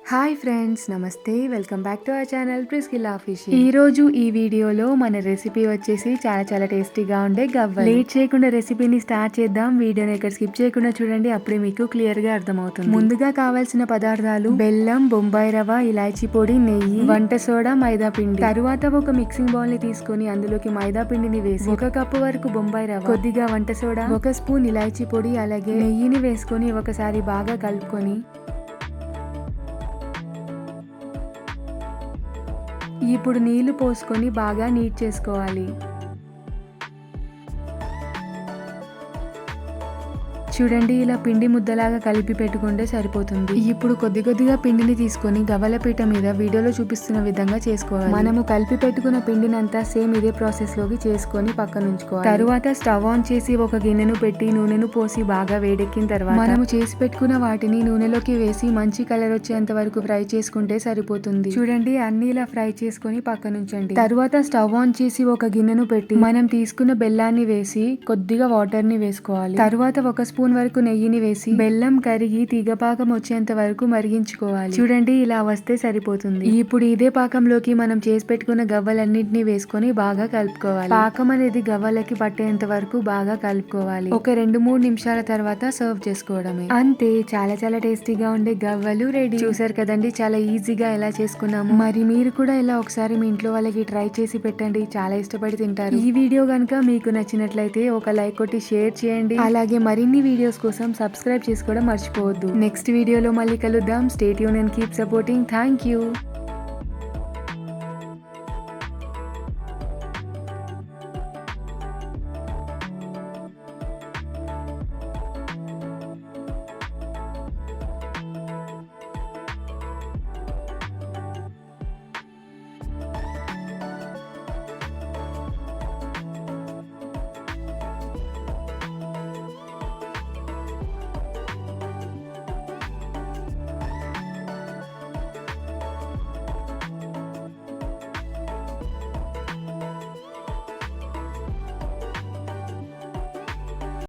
Hi friends, నమస్తే. Welcome back to our channel Priscilla fishing. ఈ రోజు ఈ వీడియోలో మన రెసిపీ వచ్చేసి చాలా టేస్టీగా ఉండే గవ్వలు. లేట్ చేయకుండా రెసిపీని స్టార్ట్ చేద్దాం. వీడియోని ఇక్కడ స్కిప్ చేయకుండా చూడండి, అప్పుడే మీకు క్లియర్ గా అర్థమవుతుంది. ముందుగా కావాల్సిన పదార్థాలు: బెల్లం, బొంబాయి రవ్వ, ఇలాచీ పొడి, నెయ్యి, వంట సోడా, మైదా పిండి. తరువాత ఒక మిక్సింగ్ బౌల్ ని తీసుకొని అందులోకి మైదా పిండిని వేసి 1 కప్పు వరకు బొంబాయి రవ్వ, కొద్దిగా వంట సోడా, 1 స్పూన్ ఇలాచీ పొడి, అలాగే నెయ్యిని వేసుకొని ఒకసారి బాగా కలుపుకొని ఇప్పుడు నీళ్లు పోసుకొని బాగా నీట్ చేసుకోవాలి. చూడండి, ఇలా పిండి ముద్దలాగా కలిపి పెట్టుకుంటే సరిపోతుంది. ఇప్పుడు కొద్దిగా పిండిని తీసుకొని గవ్వల పీట మీద వీడియోలో చూపిస్తున్న విధంగా చేసుకోవాలి. మనము కలిపి పెట్టుకున్న పిండినంతా సేమ్ ఇదే ప్రాసెస్ లోకి చేసుకొని పక్కన ఉంచుకోవాలి. తరువాత స్టవ్ ఆన్ చేసి ఒక గిన్నెను పెట్టి నూనెను పోసి బాగా వేడెక్కిన తర్వాత మనము చేసి పెట్టుకున్న వాటిని నూనెలోకి వేసి మంచి కలర్ వచ్చేంత వరకు ఫ్రై చేసుకుంటే సరిపోతుంది. చూడండి, అన్ని ఇలా ఫ్రై చేసుకొని పక్కన ఉంచండి. తరువాత స్టవ్ ఆన్ చేసి ఒక గిన్నెను పెట్టి మనం తీసుకున్న బెల్లాన్ని వేసి కొద్దిగా వాటర్ ని వేసుకోవాలి. తరువాత 1 స్పూన్ వరకు నెయ్యిని వేసి బెల్లం కరిగి తీగపాకం వచ్చేంత వరకు మరిగించుకోవాలి. చూడండి, ఇలా వస్తే సరిపోతుంది. ఇప్పుడు ఇదే పాకంలోకి మనం చేసి పెట్టుకున్న గవ్వలన్నింటినీ వేసుకొని బాగా కలుపుకోవాలి. పాకం అనేది గవ్వలకి పట్టేంత వరకు బాగా కలుపుకోవాలి. ఒక 2-3 నిమిషాల తర్వాత సర్వ్ చేసుకోవడమే. అంతే, చాలా టేస్టీగా ఉండే గవ్వలు రెడీ. చూసారు కదండి, చాలా ఈజీగా ఎలా చేసుకున్నాము. మరి మీరు కూడా ఇలా ఒకసారి మీ ఇంట్లో వాళ్ళకి ట్రై చేసి పెట్టండి, చాలా ఇష్టపడి తింటారు. ఈ వీడియో కనుక మీకు నచ్చినట్లయితే ఒక లైక్ కొట్టి షేర్ చేయండి. అలాగే మరిన్ని వీడియోస్ కోసం సబ్స్క్రైబ్ చేసుకోవడం మర్చిపోవద్దు. నెక్స్ట్ వీడియోలో మళ్ళీ కలుద్దాం. Stay tune and keep supporting. Thank you.